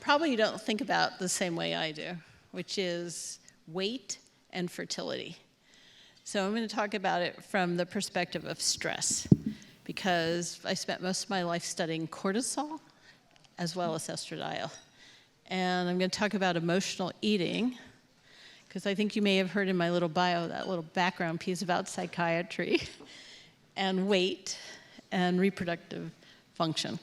probably don't think about the same way I do, which is weight and fertility. So I'm going to talk about it from the perspective of stress, because I spent most of my life studying cortisol as well as estradiol. And I'm going to talk about emotional eating, because I think you may have heard in my little bio that little background piece about psychiatry, and weight and reproductive function.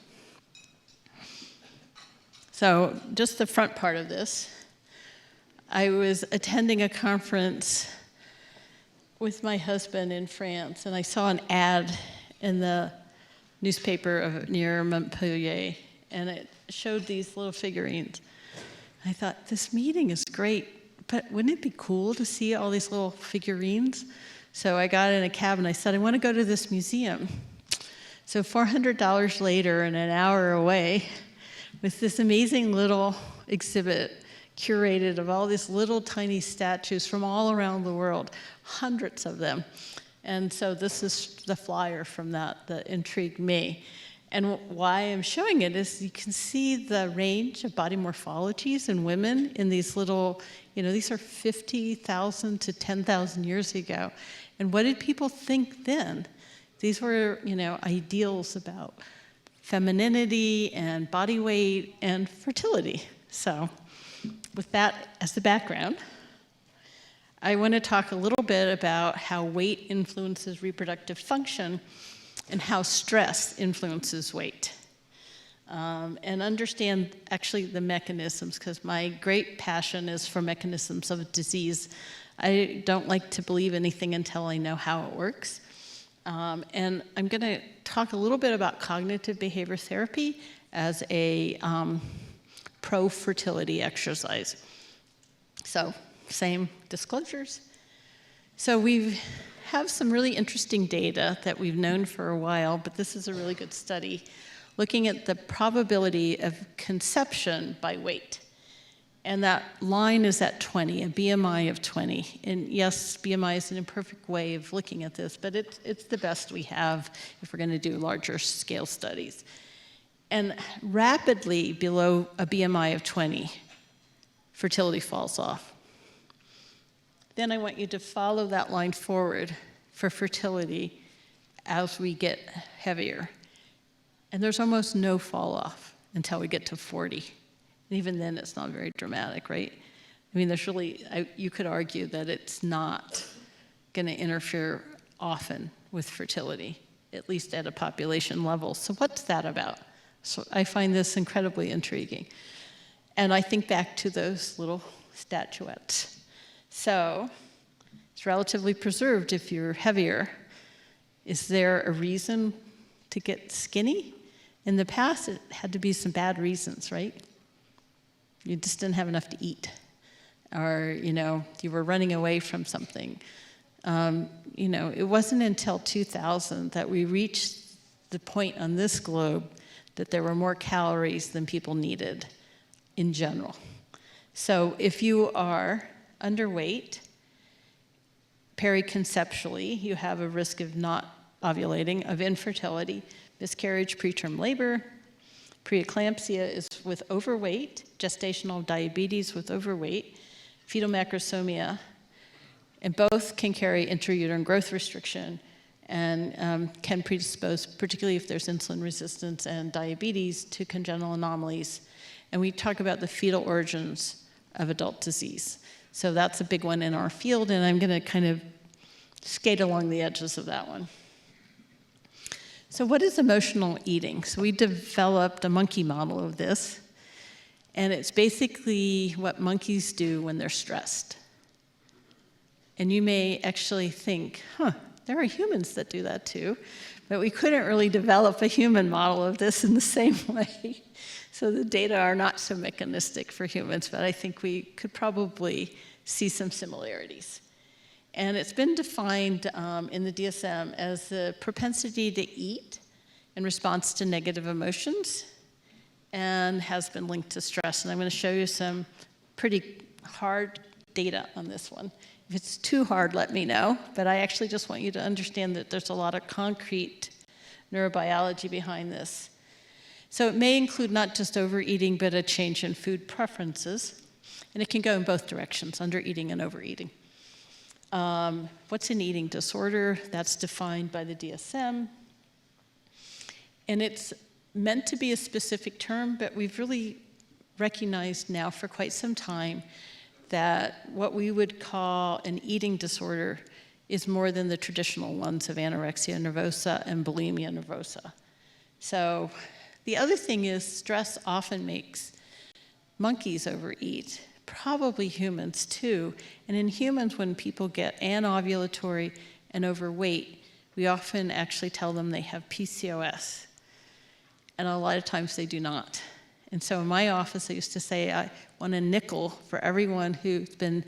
So just the front part of this, I was attending a conference with my husband in France, and I saw an ad in the newspaper near Montpellier, and it showed these little figurines. I thought, this meeting is great, but wouldn't it be cool to see all these little figurines? So I got in a cab and I said, I want to go to this museum. So $400 later and an hour away with this amazing little exhibit curated of all these little tiny statues from all around the world, hundreds of them. And so this is the flyer from that intrigued me. And why I'm showing it is you can see the range of body morphologies in women in these little, these are 50,000 to 10,000 years ago. And what did people think then? These were, ideals about femininity and body weight and fertility. So with that as the background, I want to talk a little bit about how weight influences reproductive function and how stress influences weight. And understand actually the mechanisms, because my great passion is for mechanisms of disease. I don't like to believe anything until I know how it works. And I'm going to talk a little bit about cognitive behavior therapy as a pro-fertility exercise. So, same disclosures. So we have some really interesting data that we've known for a while, but this is a really good study looking at the probability of conception by weight. And that line is at 20, a BMI of 20. And yes, BMI is an imperfect way of looking at this, but it's the best we have if we're going to do larger scale studies. And rapidly below a BMI of 20, fertility falls off. Then I want you to follow that line forward for fertility as we get heavier. And there's almost no fall off until we get to 40. And even then, it's not very dramatic, right? I mean, there's really, you could argue that it's not going to interfere often with fertility, at least at a population level. So what's that about? So I find this incredibly intriguing. And I think back to those little statuettes. So it's relatively preserved if you're heavier. Is there a reason to get skinny? In the past, it had to be some bad reasons, right? You just didn't have enough to eat. Or, you were running away from something. It wasn't until 2000 that we reached the point on this globe that there were more calories than people needed in general. So if you are underweight, periconceptually, you have a risk of not ovulating, of infertility, miscarriage, preterm labor. Preeclampsia is with overweight, gestational diabetes with overweight, fetal macrosomia, and both can carry intrauterine growth restriction and can predispose, particularly if there's insulin resistance and diabetes, to congenital anomalies. And we talk about the fetal origins of adult disease. So that's a big one in our field, and I'm going to kind of skate along the edges of that one. So what is emotional eating? So we developed a monkey model of this, and it's basically what monkeys do when they're stressed. And you may actually think, there are humans that do that too, but we couldn't really develop a human model of this in the same way. So the data are not so mechanistic for humans, but I think we could probably see some similarities. And it's been defined in the DSM as the propensity to eat in response to negative emotions, and has been linked to stress. And I'm going to show you some pretty hard data on this one. If it's too hard, let me know. But I actually just want you to understand that there's a lot of concrete neurobiology behind this. So it may include not just overeating, but a change in food preferences. And it can go in both directions, undereating and overeating. What's an eating disorder? That's defined by the DSM. And it's meant to be a specific term, but we've really recognized now for quite some time that what we would call an eating disorder is more than the traditional ones of anorexia nervosa and bulimia nervosa. So the other thing is stress often makes monkeys overeat, probably humans too. And in humans, when people get anovulatory and overweight, we often actually tell them they have PCOS. And a lot of times they do not. And so in my office, I used to say, I want a nickel for everyone who's been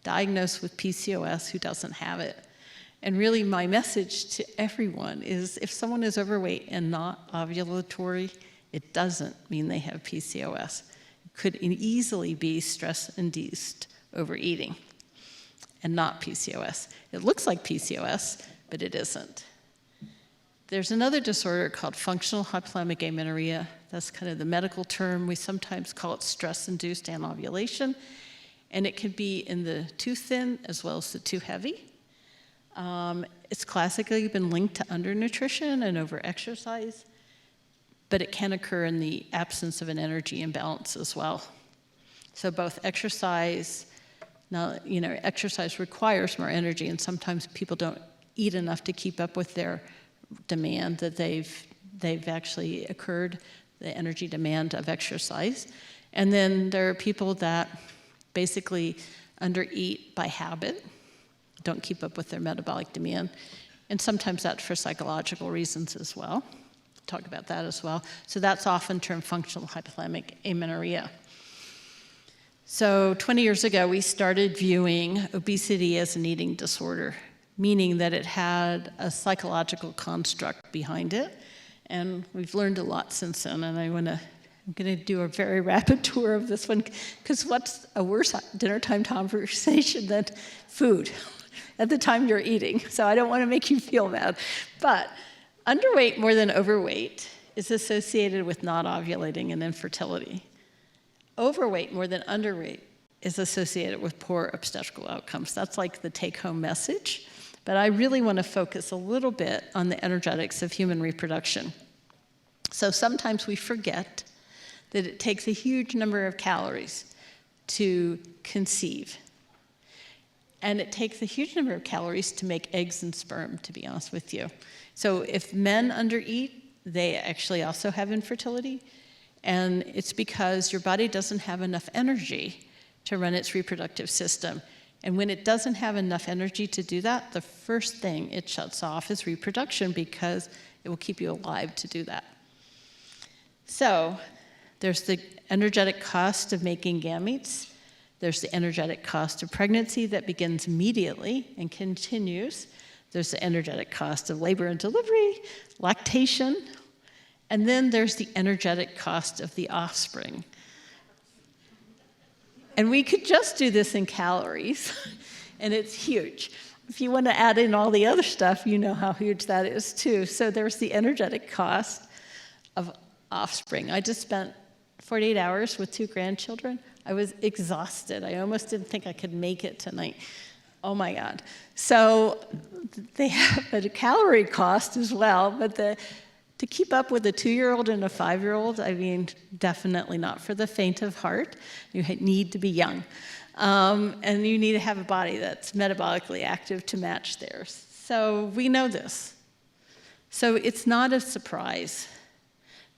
diagnosed with PCOS who doesn't have it. And really my message to everyone is if someone is overweight and not ovulatory, it doesn't mean they have PCOS. It could easily be stress-induced overeating and not PCOS. It looks like PCOS, but it isn't. There's another disorder called functional hypothalamic amenorrhea. That's kind of the medical term. We sometimes call it stress-induced anovulation. And it can be in the too thin as well as the too heavy. It's classically been linked to undernutrition and overexercise, but it can occur in the absence of an energy imbalance as well. So both exercise, now, exercise requires more energy, and sometimes people don't eat enough to keep up with their demand that they've actually occurred, the energy demand of exercise. And then there are people that basically undereat by habit, don't keep up with their metabolic demand, and sometimes that's for psychological reasons as well. Talk about that as well. So that's often termed functional hypothalamic amenorrhea. So 20 years ago, we started viewing obesity as an eating disorder, meaning that it had a psychological construct behind it. And we've learned a lot since then, and I'm going to do a very rapid tour of this one, because what's a worse dinner time conversation than food at the time you're eating? So I don't want to make you feel bad. But underweight more than overweight is associated with not ovulating and infertility. Overweight more than underweight is associated with poor obstetrical outcomes. That's like the take-home message. But I really want to focus a little bit on the energetics of human reproduction. So sometimes we forget that it takes a huge number of calories to conceive. And it takes a huge number of calories to make eggs and sperm, to be honest with you. So if men undereat, they actually also have infertility. And it's because your body doesn't have enough energy to run its reproductive system. And when it doesn't have enough energy to do that, the first thing it shuts off is reproduction, because it will keep you alive to do that. So there's the energetic cost of making gametes. There's the energetic cost of pregnancy that begins immediately and continues. There's the energetic cost of labor and delivery, lactation, and then there's the energetic cost of the offspring. And we could just do this in calories, and it's huge. If you want to add in all the other stuff, you know how huge that is too. So there's the energetic cost of offspring. I just spent 48 hours with 2 grandchildren. I was exhausted. I almost didn't think I could make it tonight. Oh my God. So they have a calorie cost as well, but to keep up with a 2-year-old and a 5-year-old, I mean, definitely not for the faint of heart. You need to be young. And you need to have a body that's metabolically active to match theirs. So we know this. So it's not a surprise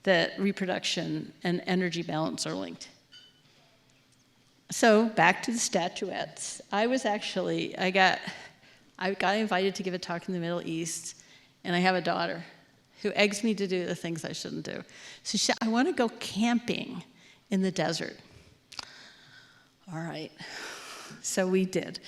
that reproduction and energy balance are linked. So back to the statuettes. I got invited to give a talk in the Middle East, and I have a daughter who eggs me to do the things I shouldn't do. So she said, I want to go camping in the desert. All right. So we did.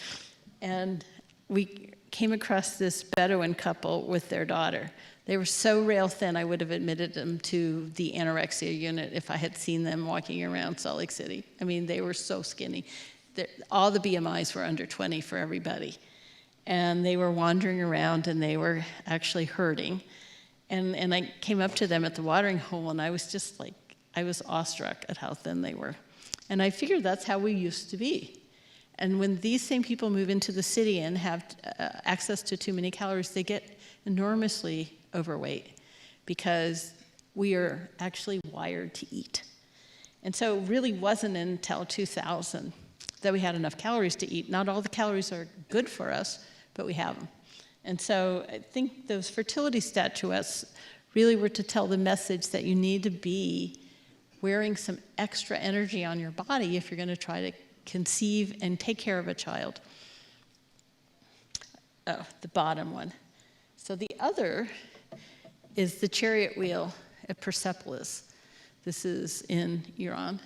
And we came across this Bedouin couple with their daughter. They were so rail thin, I would have admitted them to the anorexia unit if I had seen them walking around Salt Lake City. I mean, they were so skinny. All the BMIs were under 20 for everybody. And they were wandering around, and they were actually hurting. And I came up to them at the watering hole, and I was just like, I was awestruck at how thin they were. And I figured that's how we used to be. And when these same people move into the city and have access to too many calories, they get enormously overweight because we are actually wired to eat. And so it really wasn't until 2000 that we had enough calories to eat. Not all the calories are good for us, but we have them. And so I think those fertility statuettes really were to tell the message that you need to be wearing some extra energy on your body if you're going to try to conceive and take care of a child. Oh, the bottom one. So the other is the chariot wheel at Persepolis. This is in Iran.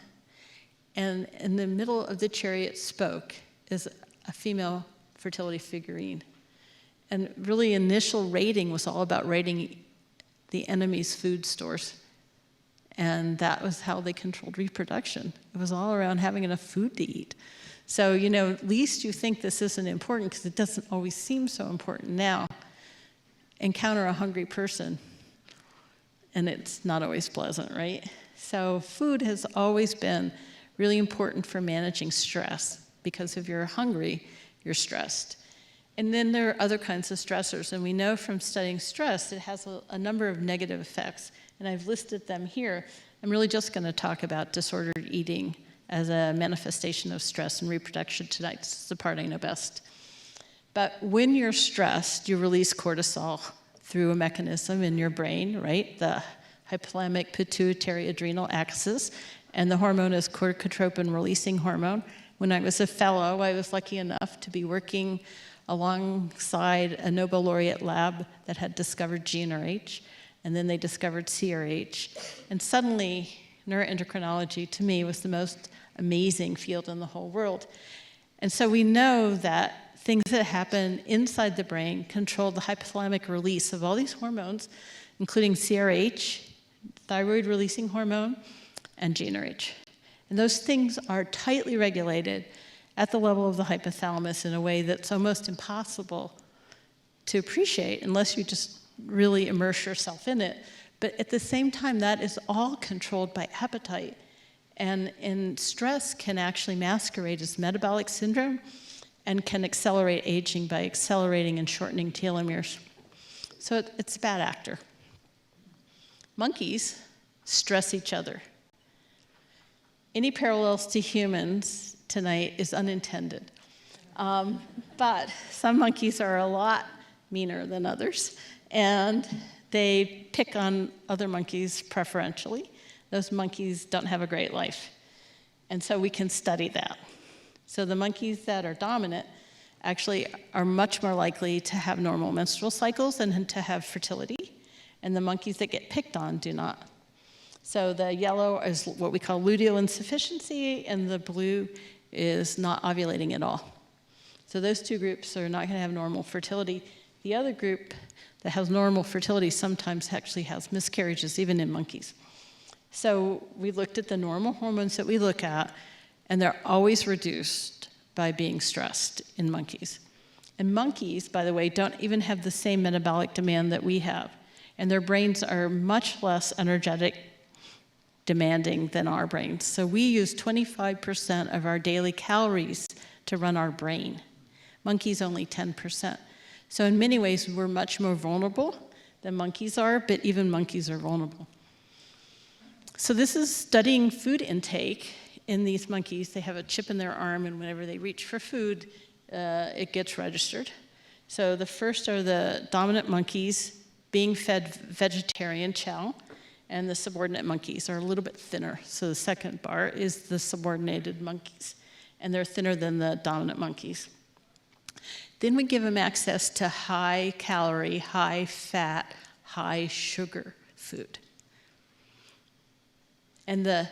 And in the middle of the chariot spoke is a female fertility figurine. And really initial raiding was all about raiding the enemy's food stores. And that was how they controlled reproduction. It was all around having enough food to eat. So, at least you think this isn't important because it doesn't always seem so important now. Encounter a hungry person, and it's not always pleasant, right? So food has always been really important for managing stress because if you're hungry, you're stressed. And then there are other kinds of stressors, and we know from studying stress it has a number of negative effects, and I've listed them here. I'm really just going to talk about disordered eating as a manifestation of stress and reproduction tonight. This is the part I know best. But when you're stressed, you release cortisol through a mechanism in your brain, right? The hypothalamic pituitary adrenal axis, and the hormone is corticotropin-releasing hormone. When I was a fellow, I was lucky enough to be working alongside a Nobel laureate lab that had discovered GnRH, and then they discovered CRH. And suddenly, neuroendocrinology, to me, was the most amazing field in the whole world. And so we know that things that happen inside the brain control the hypothalamic release of all these hormones, including CRH, thyroid-releasing hormone, and GnRH. And those things are tightly regulated at the level of the hypothalamus in a way that's almost impossible to appreciate unless you just really immerse yourself in it. But at the same time, that is all controlled by appetite. And stress can actually masquerade as metabolic syndrome and can accelerate aging by accelerating and shortening telomeres. So it's a bad actor. Monkeys stress each other. Any parallels to humans tonight is unintended. But some monkeys are a lot meaner than others, and they pick on other monkeys preferentially. Those monkeys don't have a great life. And so we can study that. So the monkeys that are dominant actually are much more likely to have normal menstrual cycles and to have fertility, and the monkeys that get picked on do not. So the yellow is what we call luteal insufficiency, and the blue is not ovulating at all. So those two groups are not going to have normal fertility. The other group that has normal fertility sometimes actually has miscarriages, even in monkeys. So we looked at the normal hormones that we look at, and they're always reduced by being stressed in monkeys. And monkeys, by the way, don't even have the same metabolic demand that we have, and their brains are much less energetic demanding than our brains. So we use 25% of our daily calories to run our brain. Monkeys only 10%. So in many ways, we're much more vulnerable than monkeys are, but even monkeys are vulnerable. So this is studying food intake in these monkeys. They have a chip in their arm, and whenever they reach for food, it gets registered. So the first are the dominant monkeys being fed vegetarian chow, and the subordinate monkeys are a little bit thinner. So the second bar is the subordinated monkeys, and they're thinner than the dominant monkeys. Then we give them access to high-calorie, high-fat, high-sugar food. And the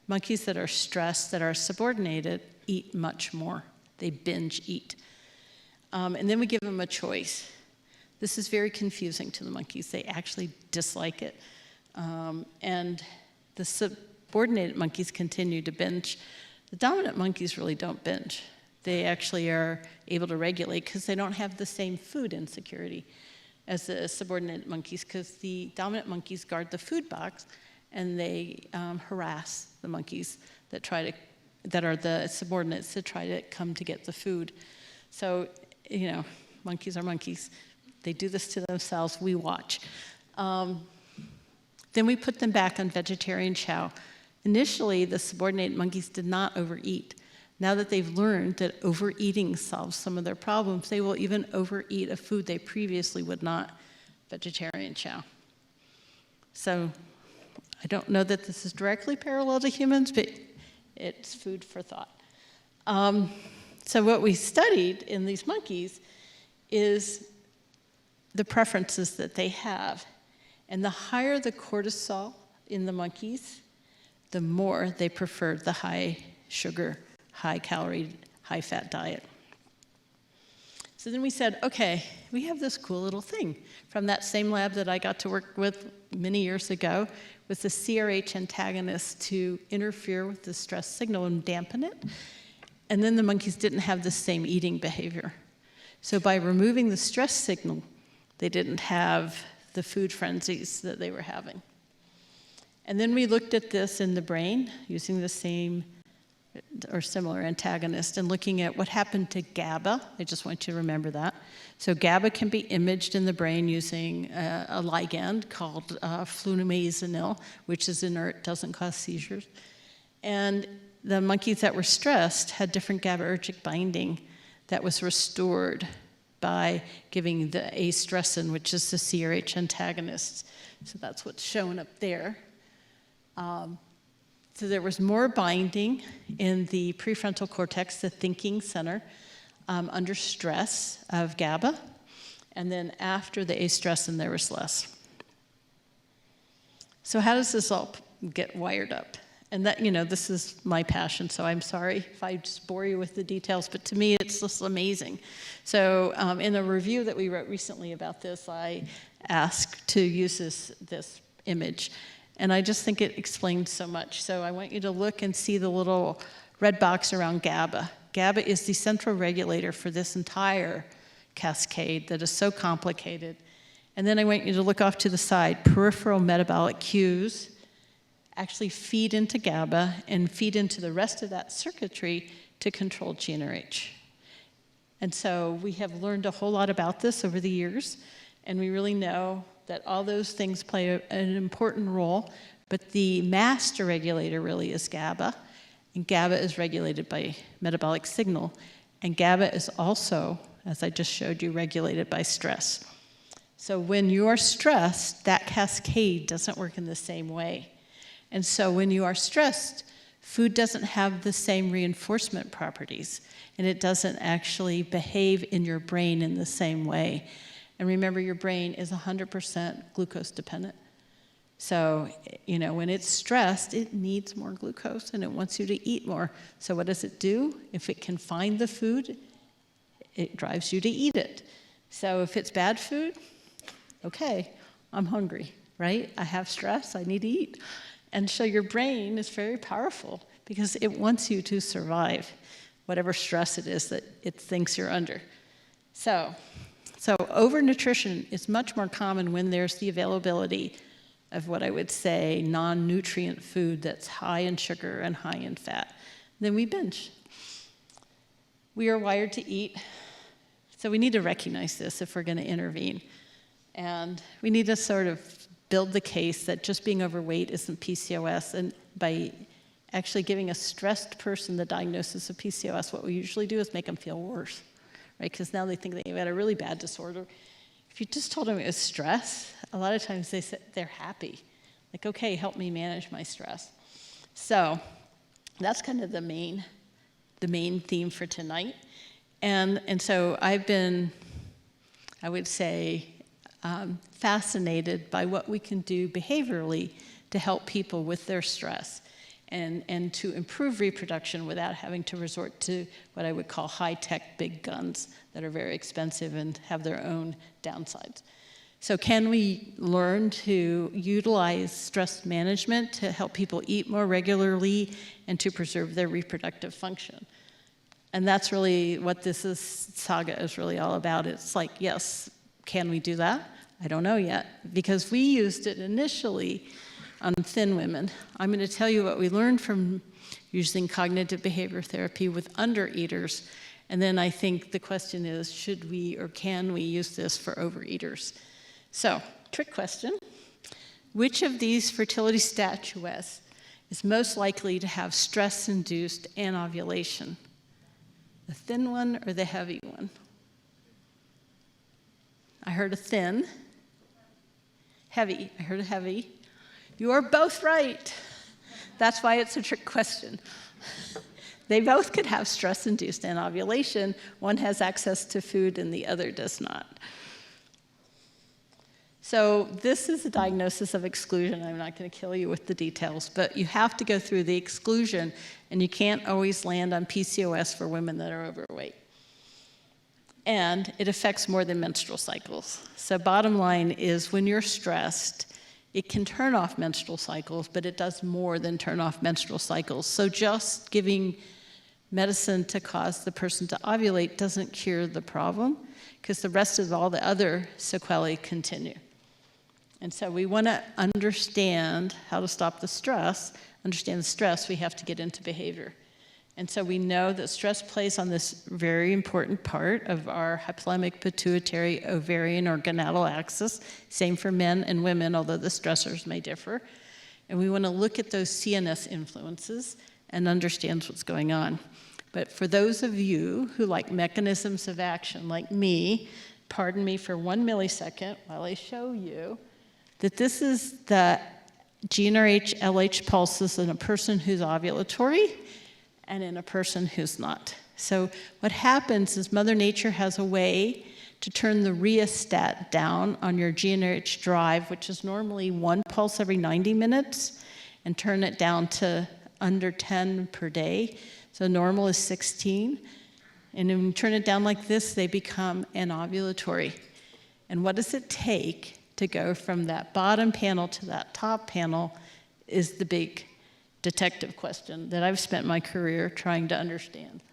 monkeys that are stressed, that are subordinated, eat much more. They binge eat. And then we give them a choice. This is very confusing to the monkeys. They actually dislike it. And the subordinated monkeys continue to binge. The dominant monkeys really don't binge. They actually are able to regulate because they don't have the same food insecurity. as the subordinate monkeys, because the dominant monkeys guard the food box, and they harass the monkeys that are the subordinates to try to come to get the food. So, monkeys are monkeys. They do this to themselves. We watch. Then we put them back on vegetarian chow. Initially, the subordinate monkeys did not overeat. Now that they've learned that overeating solves some of their problems, they will even overeat a food they previously would not, vegetarian chow. So I don't know that this is directly parallel to humans, but it's food for thought. So what we studied in these monkeys is the preferences that they have. And the higher the cortisol in the monkeys, the more they preferred the high sugar, high calorie, high fat diet. So then we said, okay, we have this cool little thing from that same lab that I got to work with many years ago with the CRH antagonist to interfere with the stress signal and dampen it. And then the monkeys didn't have the same eating behavior. So by removing the stress signal, they didn't have the food frenzies that they were having. And then we looked at this in the brain using the same or similar antagonist and looking at what happened to GABA. I just want you to remember that. So GABA can be imaged in the brain using a ligand called flumazenil, which is inert, doesn't cause seizures. And the monkeys that were stressed had different GABAergic binding that was restored by giving the astressin, which is the CRH antagonist. So that's what's shown up there. So there was more binding in the prefrontal cortex, the thinking center, under stress of GABA. And then after the astressin, there was less. So how does this all get wired up? And that, this is my passion, so I'm sorry if I just bore you with the details, but to me, it's just amazing. So in a review that we wrote recently about this, I asked to use this image. And I just think it explains so much. So I want you to look and see the little red box around GABA. GABA is the central regulator for this entire cascade that is so complicated. And then I want you to look off to the side. Peripheral metabolic cues actually feed into GABA and feed into the rest of that circuitry to control GnRH. And so we have learned a whole lot about this over the years, and we really know that all those things play an important role, but the master regulator really is GABA, and GABA is regulated by metabolic signal, and GABA is also, as I just showed you, regulated by stress. So when you are stressed, that cascade doesn't work in the same way. And so when you are stressed, food doesn't have the same reinforcement properties, and it doesn't actually behave in your brain in the same way. And remember, your brain is 100% glucose dependent. So, when it's stressed, it needs more glucose, and it wants you to eat more. So what does it do? If it can find the food, it drives you to eat it. So if it's bad food, okay, I'm hungry, right? I have stress, I need to eat. And so your brain is very powerful because it wants you to survive whatever stress it is that it thinks you're under. So overnutrition is much more common when there's the availability of what I would say non-nutrient food that's high in sugar and high in fat. Then we binge. We are wired to eat, so we need to recognize this if we're going to intervene. And we need to sort of build the case that just being overweight isn't PCOS, and by actually giving a stressed person the diagnosis of PCOS, what we usually do is make them feel worse, right? Because now they think they've got a really bad disorder. If you just told them it was stress, a lot of times they're happy. Like, okay, help me manage my stress. So that's kind of the main theme for tonight. And so I've been, I would say, fascinated by what we can do behaviorally to help people with their stress and to improve reproduction without having to resort to what I would call high-tech big guns that are very expensive and have their own downsides. So can we learn to utilize stress management to help people eat more regularly and to preserve their reproductive function? And that's really what this saga is really all about. It's like, yes, can we do that? I don't know yet, because we used it initially on thin women. I'm going to tell you what we learned from using cognitive behavior therapy with undereaters, and then I think the question is, should we or can we use this for overeaters? So, trick question. Which of these fertility statuettes is most likely to have stress-induced anovulation? The thin one or the heavy one? I heard a thin. Heavy. I heard a heavy. You are both right. That's why it's a trick question. They both could have stress-induced anovulation. One has access to food and the other does not. So this is a diagnosis of exclusion. I'm not going to kill you with the details, but you have to go through the exclusion, and you can't always land on PCOS for women that are overweight. And it affects more than menstrual cycles. So bottom line is, when you're stressed, it can turn off menstrual cycles, but it does more than turn off menstrual cycles. So just giving medicine to cause the person to ovulate doesn't cure the problem, because the rest of all the other sequelae continue. And so we want to understand how to stop the stress. Understand the stress, we have to get into behavior. And so we know that stress plays on this very important part of our hypothalamic pituitary ovarian or gonadal axis. Same for men and women, although the stressors may differ. And we want to look at those CNS influences and understand what's going on. But for those of you who like mechanisms of action, like me, pardon me for 1 millisecond while I show you that this is the GnRH, LH pulses in a person who's ovulatory and in a person who's not. So what happens is Mother Nature has a way to turn the rheostat down on your GnRH drive, which is normally 1 pulse every 90 minutes, and turn it down to under 10 per day. So normal is 16. And when you turn it down like this, they become anovulatory. And what does it take to go from that bottom panel to that top panel is the big detective question that I've spent my career trying to understand.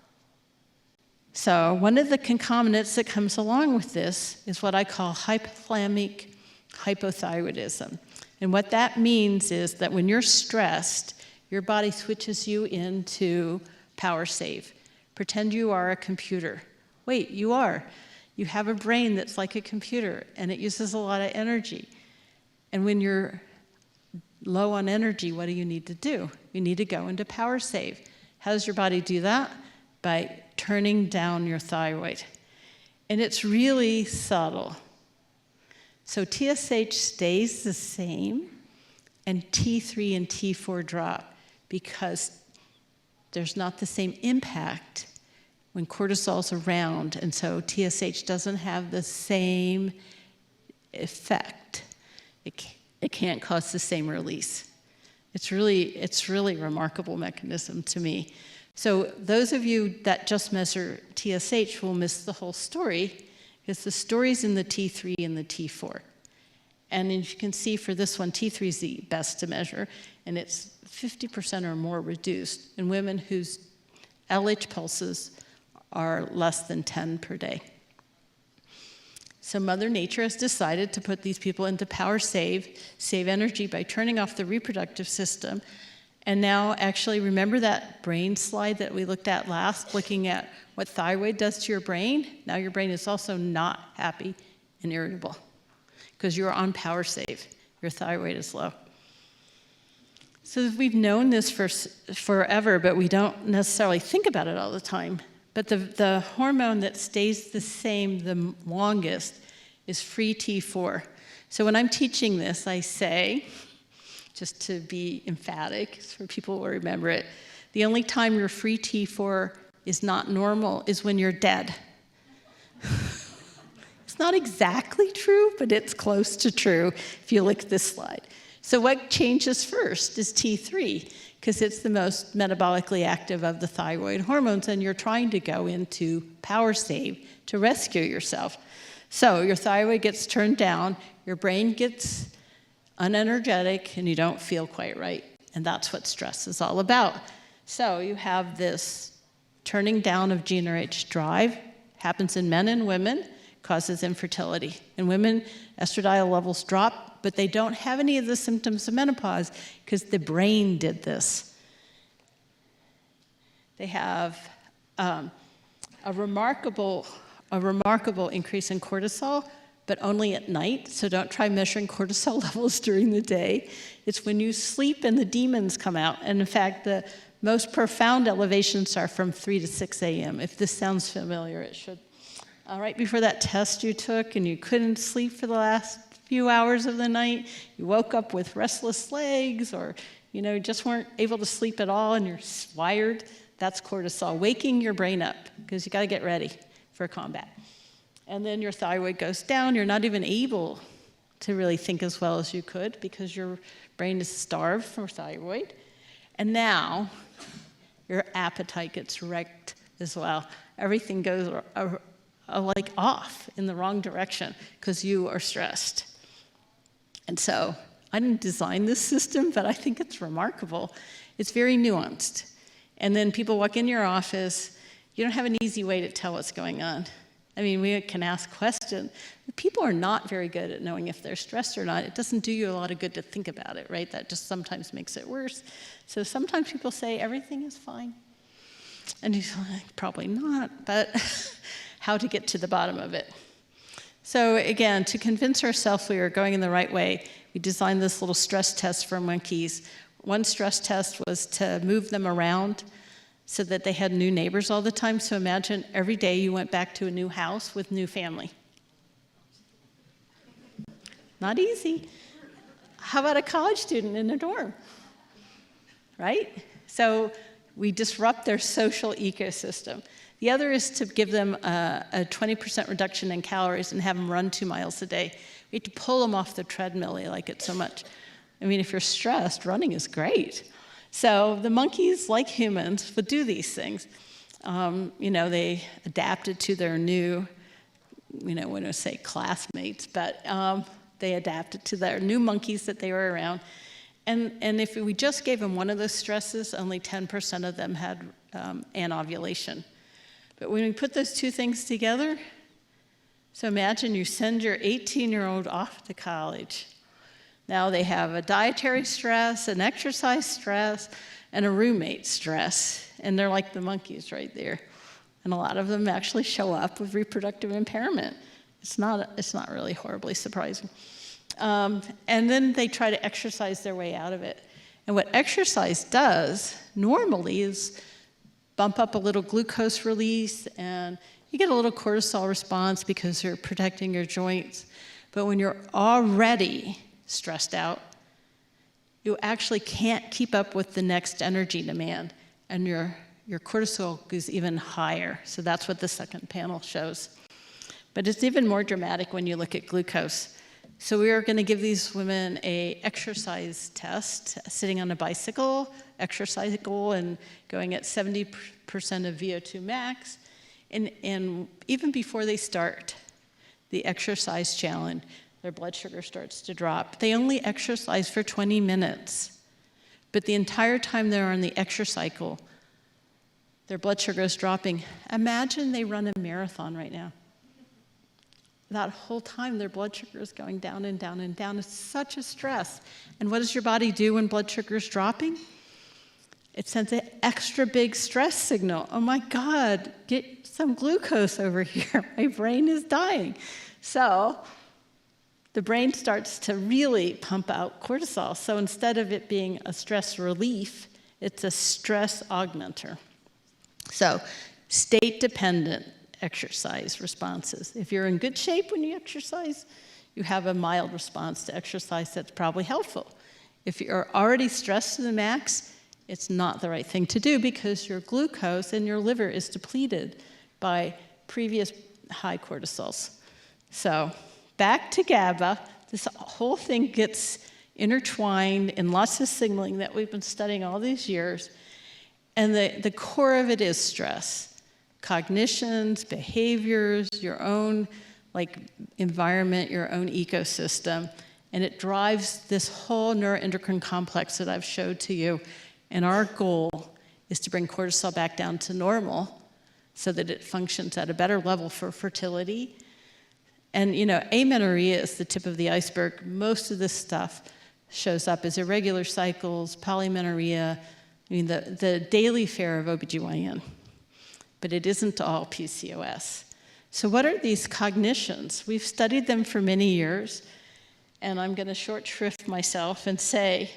So one of the concomitants that comes along with this is what I call hypothalamic hypothyroidism. And what that means is that when you're stressed, your body switches you into power save. Pretend you are a computer. Wait, you are. You have a brain that's like a computer, and it uses a lot of energy. And when you're low on energy, what do you need to do? You need to go into power save. How does your body do that? By turning down your thyroid. And it's really subtle. So TSH stays the same, and T3 and T4 drop because there's not the same impact when cortisol's around, and so TSH doesn't have the same effect. It can't cause the same release. It's really a remarkable mechanism to me. So those of you that just measure TSH will miss the whole story, because the story's in the T3 and the T4. And as you can see for this one, T3 is the best to measure, and it's 50% or more reduced in women whose LH pulses are less than 10 per day. So Mother Nature has decided to put these people into power save energy by turning off the reproductive system. And now, actually, remember that brain slide that we looked at last, looking at what thyroid does to your brain? Now your brain is also not happy and irritable because you're on power save. Your thyroid is low. So we've known this for forever, but we don't necessarily think about it all the time. But the hormone that stays the same the longest is free T4. So when I'm teaching this, I say, just to be emphatic, so people will remember it, the only time your free T4 is not normal is when you're dead. It's not exactly true, but it's close to true if you look at this slide. So what changes first is T3, because it's the most metabolically active of the thyroid hormones, and you're trying to go into power save to rescue yourself. So your thyroid gets turned down, your brain gets unenergetic, and you don't feel quite right. And that's what stress is all about. So you have this turning down of GnRH drive, happens in men and women, causes infertility. In women, estradiol levels drop, but they don't have any of the symptoms of menopause because the brain did this. They have a remarkable increase in cortisol, but only at night, so don't try measuring cortisol levels during the day. It's when you sleep and the demons come out. And in fact, the most profound elevations are from 3 to 6 a.m. If this sounds familiar, it should. Right before that test you took and you couldn't sleep for the last few hours of the night, you woke up with restless legs or just weren't able to sleep at all and you're wired, that's cortisol, waking your brain up because you got to get ready for combat. And then your thyroid goes down. You're not even able to really think as well as you could because your brain is starved for thyroid. And now your appetite gets wrecked as well. Everything goes like off in the wrong direction because you are stressed. And so I didn't design this system, but I think it's remarkable. It's very nuanced. And then people walk in your office. You don't have an easy way to tell what's going on. I mean, we can ask questions. People are not very good at knowing if they're stressed or not. It doesn't do you a lot of good to think about it, right? That just sometimes makes it worse. So sometimes people say everything is fine. And you're like, probably not, but how to get to the bottom of it. So again, to convince ourselves we are going in the right way, we designed this little stress test for monkeys. One stress test was to move them around so that they had new neighbors all the time. So imagine every day you went back to a new house with new family. Not easy. How about a college student in a dorm? Right? So we disrupt their social ecosystem. The other is to give them a 20% reduction in calories and have them run 2 miles a day. We have to pull them off the treadmill. They like it so much. I mean, if you're stressed, running is great. So the monkeys, like humans, would do these things. They adapted to their new, we don't want to say classmates, but they adapted to their new monkeys that they were around. And if we just gave them one of those stresses, only 10% of them had anovulation. But when we put those two things together, so imagine you send your 18-year-old off to college. Now they have a dietary stress, an exercise stress, and a roommate stress. And they're like the monkeys right there. And a lot of them actually show up with reproductive impairment. It's not really horribly surprising. And then they try to exercise their way out of it. And what exercise does normally is bump up a little glucose release, and you get a little cortisol response because you're protecting your joints. But when you're already stressed out, you actually can't keep up with the next energy demand, and your cortisol goes even higher. So that's what the second panel shows. But it's even more dramatic when you look at glucose. So we are going to give these women a exercise test, sitting on a bicycle, exercise-cycle, and going at 70% of VO2 max. And even before they start the exercise challenge, their blood sugar starts to drop. They only exercise for 20 minutes. But the entire time they're on the exercise cycle, their blood sugar is dropping. Imagine they run a marathon right now. That whole time, their blood sugar is going down and down and down. It's such a stress. And what does your body do when blood sugar is dropping? It sends an extra big stress signal. Oh my God, get some glucose over here. My brain is dying. So the brain starts to really pump out cortisol. So instead of it being a stress relief, it's a stress augmenter. So state-dependent exercise responses. If you're in good shape when you exercise, you have a mild response to exercise that's probably helpful. If you're already stressed to the max, it's not the right thing to do because your glucose in your liver is depleted by previous high cortisols. So back to GABA, this whole thing gets intertwined in lots of signaling that we've been studying all these years. And the core of it is stress. Cognitions, behaviors, your own environment, your own ecosystem. And it drives this whole neuroendocrine complex that I've showed to you. And our goal is to bring cortisol back down to normal so that it functions at a better level for fertility, And, amenorrhea is the tip of the iceberg. Most of this stuff shows up as irregular cycles, polymenorrhea, the daily fare of OBGYN. But it isn't all PCOS. So what are these cognitions? We've studied them for many years, and I'm going to short shrift myself and say,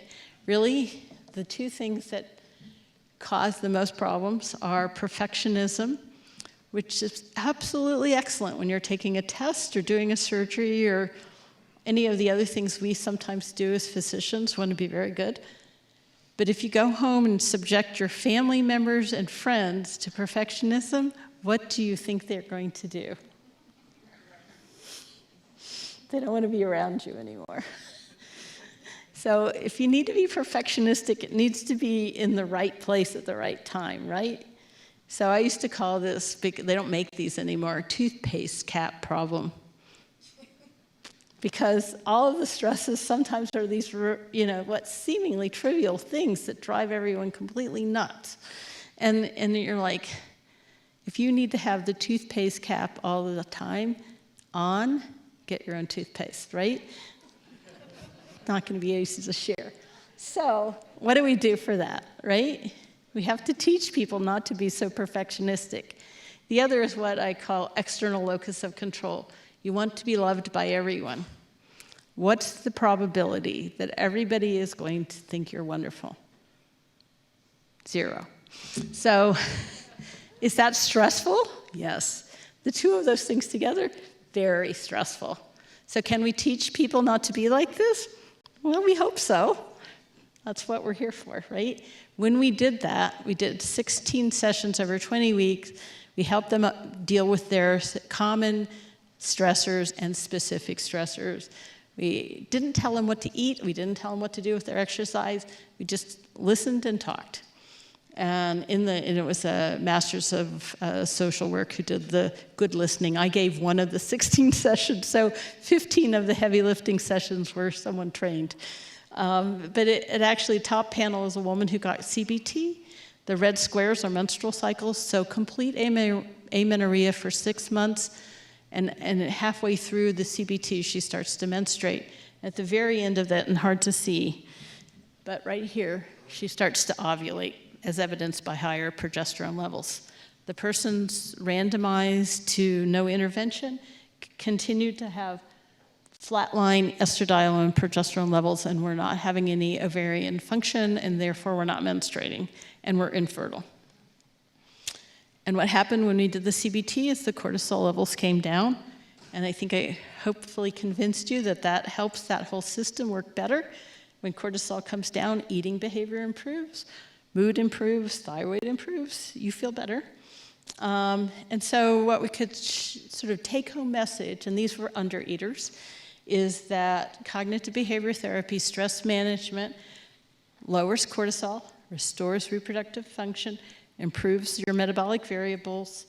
really, the two things that cause the most problems are perfectionism, which is absolutely excellent when you're taking a test or doing a surgery or any of the other things we sometimes do as physicians want to be very good. But if you go home and subject your family members and friends to perfectionism, what do you think they're going to do? They don't want to be around you anymore. So if you need to be perfectionistic, it needs to be in the right place at the right time, right? So I used to call this, they don't make these anymore, toothpaste cap problem. Because all of the stresses sometimes are these, what seemingly trivial things that drive everyone completely nuts. And you're like, if you need to have the toothpaste cap all the time on, get your own toothpaste, right? Not going to be easy to share. So what do we do for that, right? We have to teach people not to be so perfectionistic. The other is what I call external locus of control. You want to be loved by everyone. What's the probability that everybody is going to think you're wonderful? 0. So is that stressful? Yes. The two of those things together, very stressful. So can we teach people not to be like this? Well, we hope so. That's what we're here for, right? When we did that, we did 16 sessions over 20 weeks. We helped them deal with their common stressors and specific stressors. We didn't tell them what to eat. We didn't tell them what to do with their exercise. We just listened and talked. And it was a master's of social work who did the good listening. I gave one of the 16 sessions, so 15 of the heavy lifting sessions were someone trained. But it actually, top panel is a woman who got CBT. The red squares are menstrual cycles, so complete amenorrhea for 6 months, and halfway through the CBT, she starts to menstruate. At the very end of that, and hard to see, but right here, she starts to ovulate, as evidenced by higher progesterone levels. The person's randomized to no intervention, continued to have flatline estradiol and progesterone levels, and we're not having any ovarian function, and therefore we're not menstruating, and we're infertile. And what happened when we did the CBT is the cortisol levels came down, and I think I hopefully convinced you that that helps that whole system work better. When cortisol comes down, eating behavior improves, mood improves, thyroid improves, you feel better. And so what we could sort of take-home message, and these were undereaters, is that cognitive behavior therapy, stress management, lowers cortisol, restores reproductive function, improves your metabolic variables.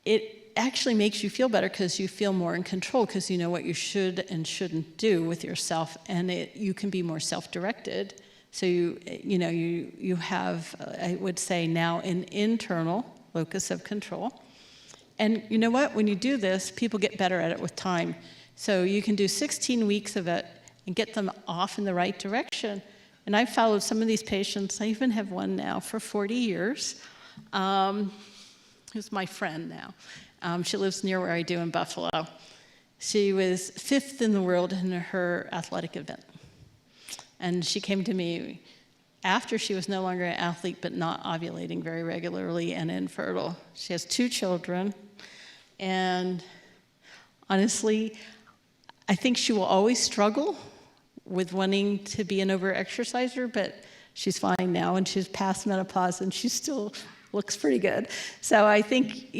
It actually makes you feel better because you feel more in control because you know what you should and shouldn't do with yourself, and you can be more self-directed. So you have, I would say now, an internal locus of control. And you know what? When you do this, people get better at it with time. So you can do 16 weeks of it and get them off in the right direction. And I've followed some of these patients. I even have one now for 40 years, who's my friend now. She lives near where I do in Buffalo. She was 5th in the world in her athletic event. And she came to me after she was no longer an athlete, but not ovulating very regularly and infertile. She has 2 children. And honestly, I think she will always struggle with wanting to be an over-exerciser, but she's fine now, and she's past menopause, and she still looks pretty good. So I think,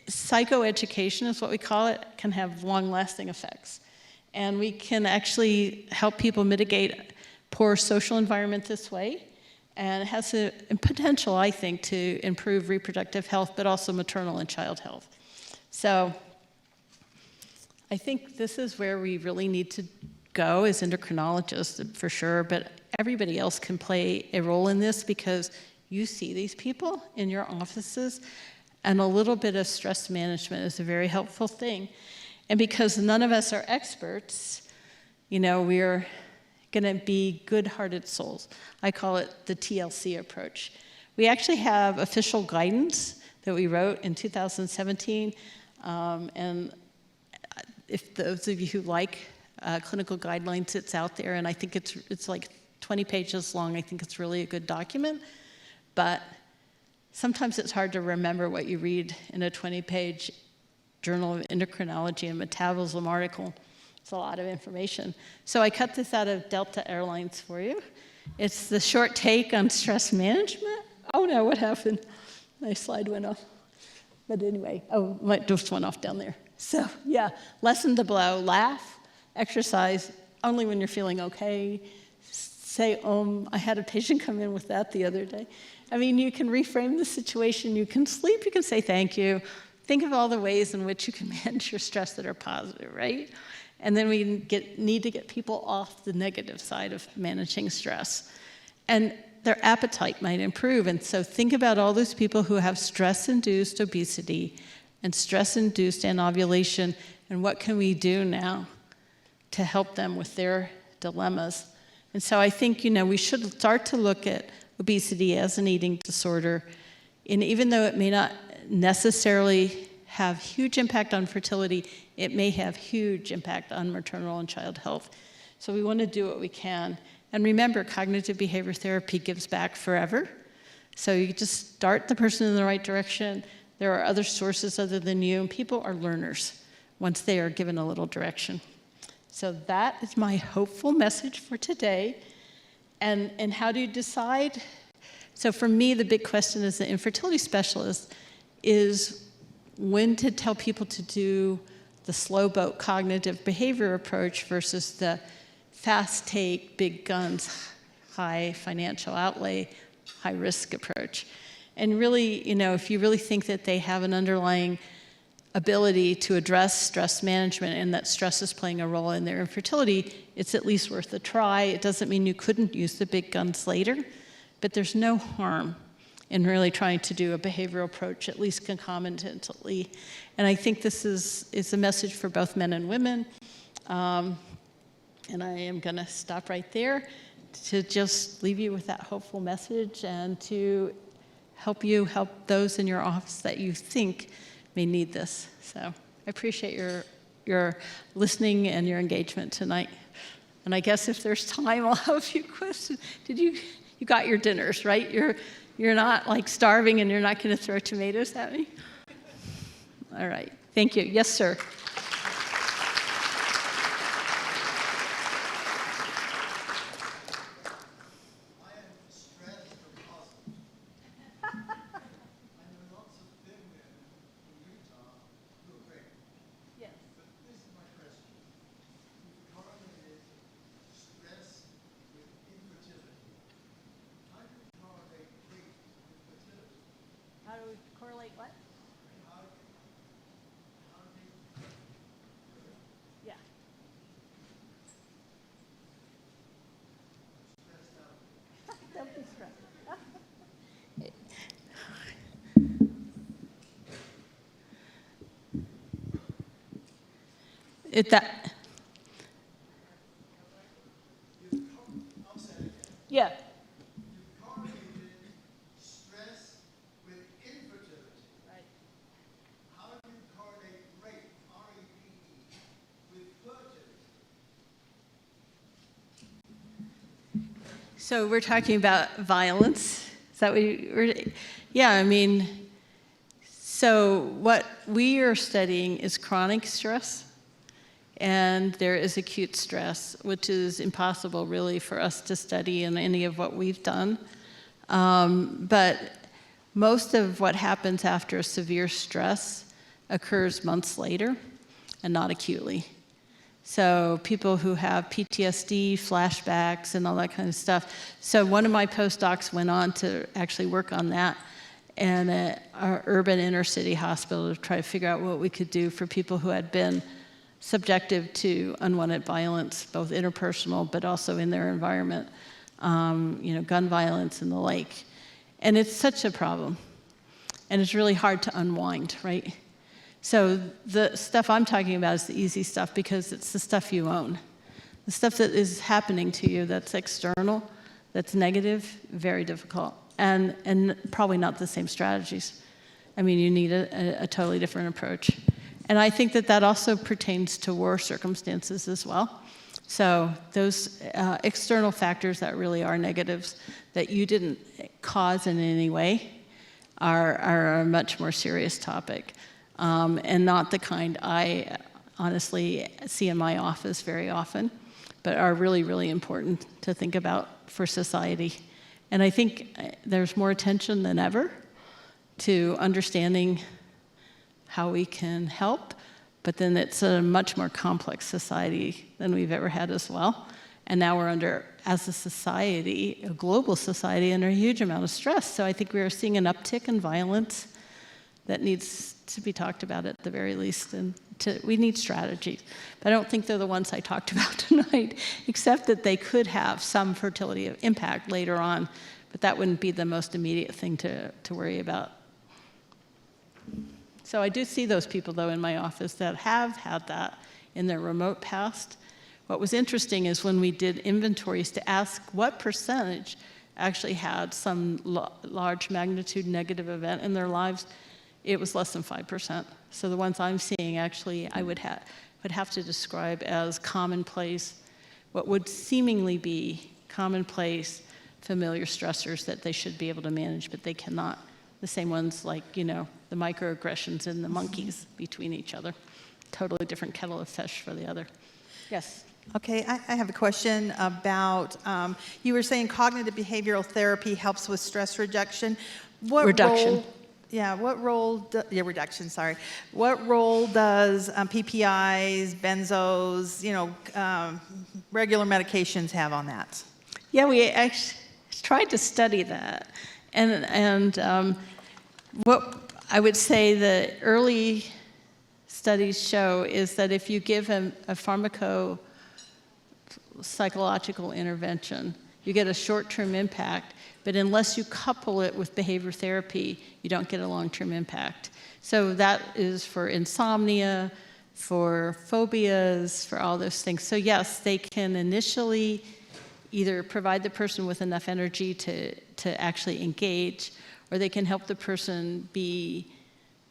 psychoeducation is what we call it, can have long-lasting effects. And we can actually help people mitigate poor social environment this way. And it has a potential, I think, to improve reproductive health, but also maternal and child health. So I think this is where we really need to go as endocrinologists, for sure, but everybody else can play a role in this because you see these people in your offices. And a little bit of stress management is a very helpful thing. And because none of us are experts, we're going to be good-hearted souls. I call it the TLC approach. We actually have official guidance that we wrote in 2017. And if those of you who like clinical guidelines, it's out there. And I think it's like 20 pages long. I think it's really a good document. But sometimes it's hard to remember what you read in a 20-page Journal of Endocrinology and Metabolism article. It's a lot of information. So I cut this out of Delta Airlines for you. It's the short take on stress management. Oh no, what happened? My slide went off. But anyway, it just went off down there. So yeah, lessen the blow, laugh, exercise only when you're feeling okay. Say, I had a patient come in with that the other day. I mean, you can reframe the situation. You can sleep. You can say thank you. Think of all the ways in which you can manage your stress that are positive, right? And then we need to get people off the negative side of managing stress. And their appetite might improve. And so think about all those people who have stress-induced obesity and stress-induced anovulation, and what can we do now to help them with their dilemmas? And so I think, we should start to look at obesity as an eating disorder. And even though it may not necessarily have huge impact on fertility, it may have huge impact on maternal and child health. So we want to do what we can. And remember, cognitive behavior therapy gives back forever. So you just start the person in the right direction. There are other sources other than you, and people are learners once they are given a little direction. So that is my hopeful message for today. And how do you decide? So for me, the big question as an infertility specialist is when to tell people to do the slow boat cognitive behavior approach versus the fast take, big guns, high financial outlay, high risk approach. And really, if you really think that they have an underlying ability to address stress management and that stress is playing a role in their infertility, it's at least worth a try. It doesn't mean you couldn't use the big guns later, but there's no harm in really trying to do a behavioral approach, at least concomitantly. And I think this is a message for both men and women. And I am going to stop right there to just leave you with that hopeful message and to help you help those in your office that you think may need this. So I appreciate your listening and your engagement tonight. And I guess if there's time, I'll have a few questions. You got your dinners, right? You're not like starving and you're not going to throw tomatoes at me? All right. Thank you. Yes, sir. Correlate what? Yeah. Don't be stressed. Yeah. So we're talking about violence. Is that what you were? Yeah, I mean, so what we are studying is chronic stress, and there is acute stress, which is impossible really for us to study in any of what we've done. But most of what happens after a severe stress occurs months later and not acutely. So people who have PTSD, flashbacks, and all that kind of stuff. So one of my postdocs went on to actually work on that in an urban inner city hospital to try to figure out what we could do for people who had been subjective to unwanted violence, both interpersonal but also in their environment, gun violence and the like. And it's such a problem. and it's really hard to unwind, right? So the stuff I'm talking about is the easy stuff because it's the stuff you own. The stuff that is happening to you that's external, that's negative, very difficult, and probably not the same strategies. I mean, you need a totally different approach. And I think that also pertains to war circumstances as well. So those external factors that really are negatives that you didn't cause in any way are a much more serious topic, and not the kind I honestly see in my office very often, but are really, really important to think about for society. And I think there's more attention than ever to understanding how we can help, but then it's a much more complex society than we've ever had as well. And now we're under, as a society, a global society, under a huge amount of stress. So I think we are seeing an uptick in violence that needs to be talked about at the very least. And we need strategies. But I don't think they're the ones I talked about tonight, except that they could have some fertility impact later on. But that wouldn't be the most immediate thing to worry about. So I do see those people, though, in my office that have had that in their remote past. What was interesting is when we did inventories to ask what percentage actually had some large magnitude negative event in their lives, it was less than 5%. So the ones I'm seeing actually I would have to describe as commonplace, what would seemingly be commonplace familiar stressors that they should be able to manage, but they cannot. The same ones like, the microaggressions in the monkeys between each other. Totally different kettle of fish for the other. Yes? Okay, I have a question about, you were saying cognitive behavioral therapy helps with stress reduction. Reduction. Reduction, sorry. What role does PPIs, benzos, regular medications have on that? Yeah, we actually tried to study that. And what I would say the early studies show is that if you give a pharmaco-psychological intervention, you get a short-term impact, but unless you couple it with behavior therapy, you don't get a long-term impact. So that is for insomnia, for phobias, for all those things. So yes, they can initially either provide the person with enough energy to actually engage, or they can help the person be,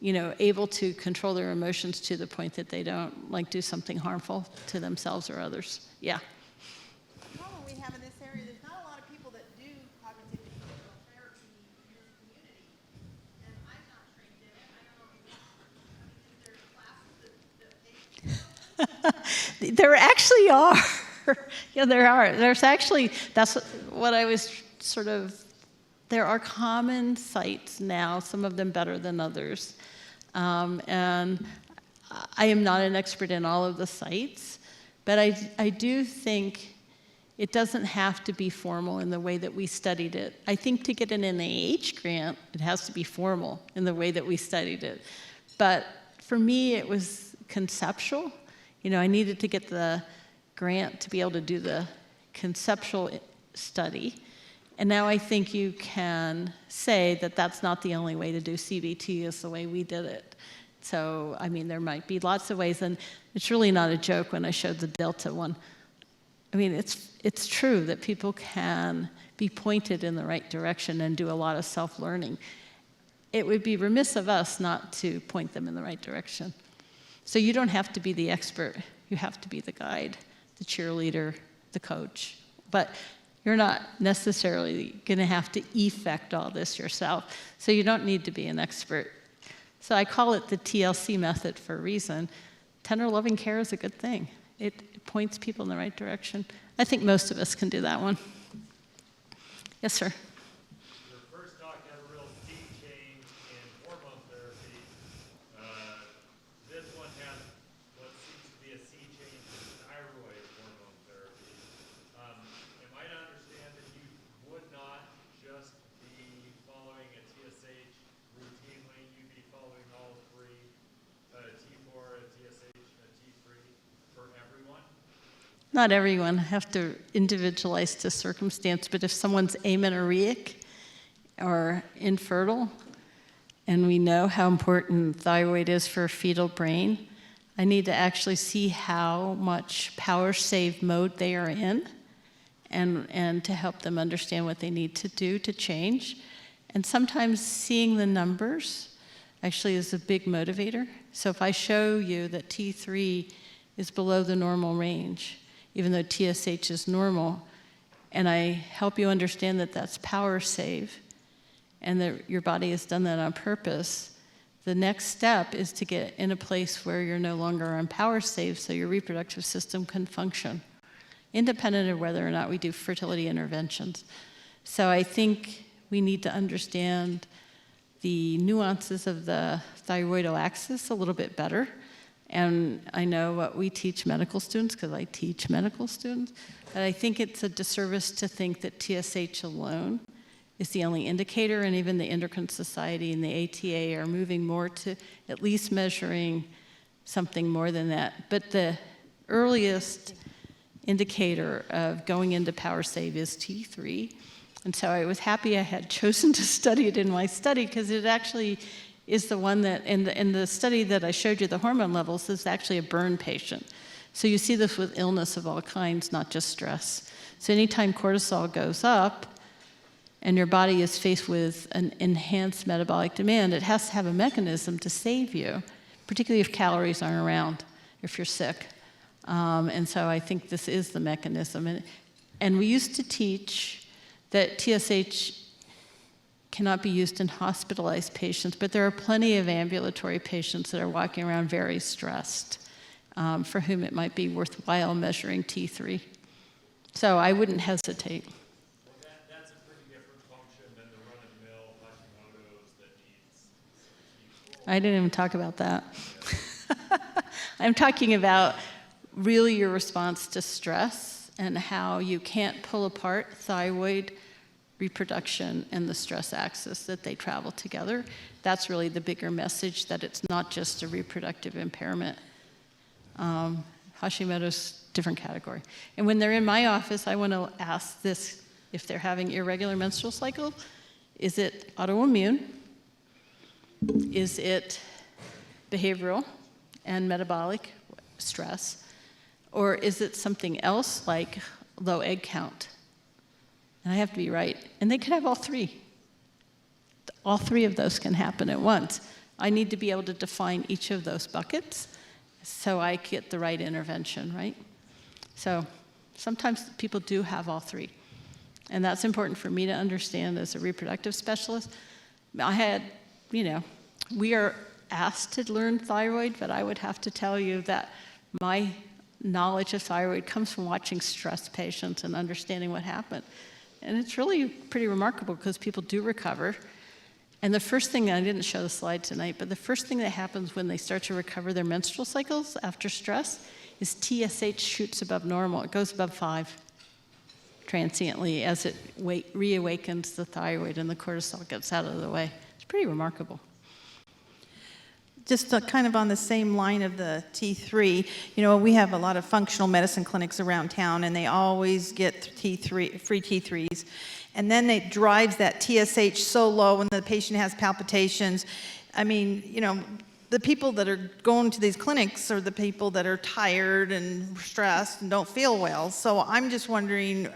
able to control their emotions to the point that they don't do something harmful to themselves or others. Yeah. The problem we have in this area, there's not a lot of people that do cognitive behavioral therapy in this community, and I'm not trained in it. I don't know, is there classes that There actually are. Yeah, there are. There's actually, that's what I was there are common sites now, some of them better than others. And I am not an expert in all of the sites, but I do think it doesn't have to be formal in the way that we studied it. I think to get an NIH grant, it has to be formal in the way that we studied it. But for me, it was conceptual. I needed to get the grant to be able to do the conceptual study. And now I think you can say that that's not the only way to do CBT is the way we did it. So, there might be lots of ways, and it's really not a joke when I showed the Delta one. It's true that people can be pointed in the right direction and do a lot of self-learning. It would be remiss of us not to point them in the right direction. So you don't have to be the expert. You have to be the guide, the cheerleader, the coach. But you're not necessarily going to have to effect all this yourself. So you don't need to be an expert. So I call it the TLC method for a reason. Tender loving care is a good thing. It points people in the right direction. I think most of us can do that one. Yes, sir. Your first talk had a real deep change in hormone therapy. This one has what seems to be a sea change in thyroid hormone therapy. Am I to understand that you would not just be following a TSH routinely, you'd be following all three, a T4, a TSH, and a T3 for everyone? Not everyone. Have to individualize to circumstance, but if someone's amenorrheic or infertile, and we know how important thyroid is for a fetal brain, I need to actually see how much power save mode they are in, and to help them understand what they need to do to change. And sometimes seeing the numbers actually is a big motivator. So if I show you that T3 is below the normal range, even though TSH is normal, and I help you understand that that's power save, and that your body has done that on purpose, the next step is to get in a place where you're no longer on power save so your reproductive system can function, independent of whether or not we do fertility interventions. So I think we need to understand the nuances of the thyroidal axis a little bit better. And I know what we teach medical students, because I teach medical students, but I think it's a disservice to think that TSH alone is the only indicator, and even the Endocrine Society and the ATA are moving more to at least measuring something more than that. But the earliest indicator of going into power save is T3. And so I was happy I had chosen to study it in my study, because it actually is the one that, in the study that I showed you, the hormone levels, is actually a burn patient. So you see this with illness of all kinds, not just stress. So anytime cortisol goes up and your body is faced with an enhanced metabolic demand, it has to have a mechanism to save you, particularly if calories aren't around, if you're sick. And so I think this is the mechanism. And we used to teach that TSH cannot be used in hospitalized patients, but there are plenty of ambulatory patients that are walking around very stressed, for whom it might be worthwhile measuring T3. So I wouldn't hesitate. Well, that's a pretty different function than the run-of-the-mill Hashimoto's that needs T4. I didn't even talk about that. I'm talking about really your response to stress and how you can't pull apart thyroid, reproduction, and the stress axis, that they travel together. That's really the bigger message, that it's not just a reproductive impairment. Hashimoto's different category. And when they're in my office, I want to ask this: if they're having irregular menstrual cycle, is it autoimmune? Is it behavioral and metabolic stress? Or is it something else like low egg count? And I have to be right. And they could have all three. All three of those can happen at once. I need to be able to define each of those buckets so I get the right intervention, right? So sometimes people do have all three. And that's important for me to understand as a reproductive specialist. I had, we are asked to learn thyroid, but I would have to tell you that my knowledge of thyroid comes from watching stress patients and understanding what happened. And it's really pretty remarkable, because people do recover. And the first thing, I didn't show the slide tonight, but the first thing that happens when they start to recover their menstrual cycles after stress is TSH shoots above normal. It goes above 5 transiently as it reawakens the thyroid and the cortisol gets out of the way. It's pretty remarkable. Just kind of on the same line of the T3, we have a lot of functional medicine clinics around town, and they always get free T3s. And then it drives that TSH so low when the patient has palpitations. I mean, the people that are going to these clinics are the people that are tired and stressed and don't feel well. So I'm just wondering,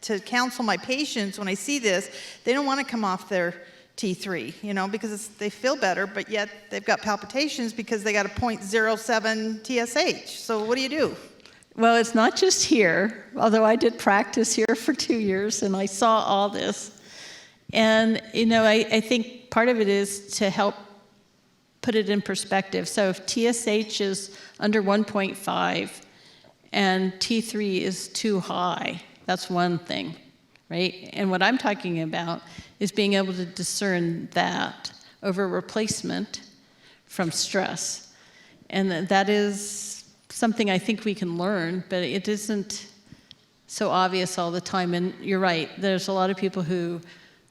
to counsel my patients when I see this, they don't want to come off their T3, because they feel better, but yet they've got palpitations because they got a 0.07 TSH. So what do you do? Well, it's not just here, although I did practice here for 2 years and I saw all this. And, I think part of it is to help put it in perspective. So if TSH is under 1.5 and T3 is too high, that's one thing, right? And what I'm talking about is being able to discern that over replacement from stress. And that is something I think we can learn, but it isn't so obvious all the time. And you're right, there's a lot of people who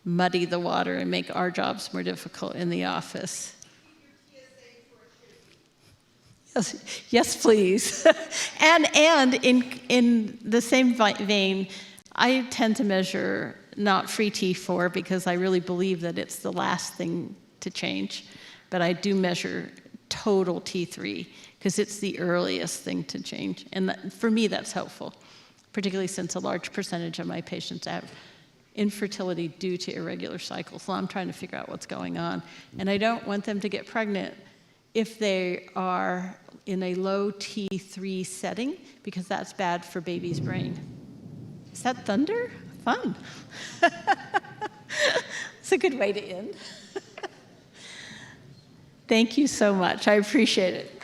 muddy the water and make our jobs more difficult in the office. Yes, please. and in the same vein, I tend to measure not free T4 because I really believe that it's the last thing to change, but I do measure total T3 because it's the earliest thing to change. And for me, that's helpful, particularly since a large percentage of my patients have infertility due to irregular cycles. So I'm trying to figure out what's going on. And I don't want them to get pregnant if they are in a low T3 setting, because that's bad for baby's brain. Is that thunder? Fun. It's a good way to end. Thank you so much. I appreciate it.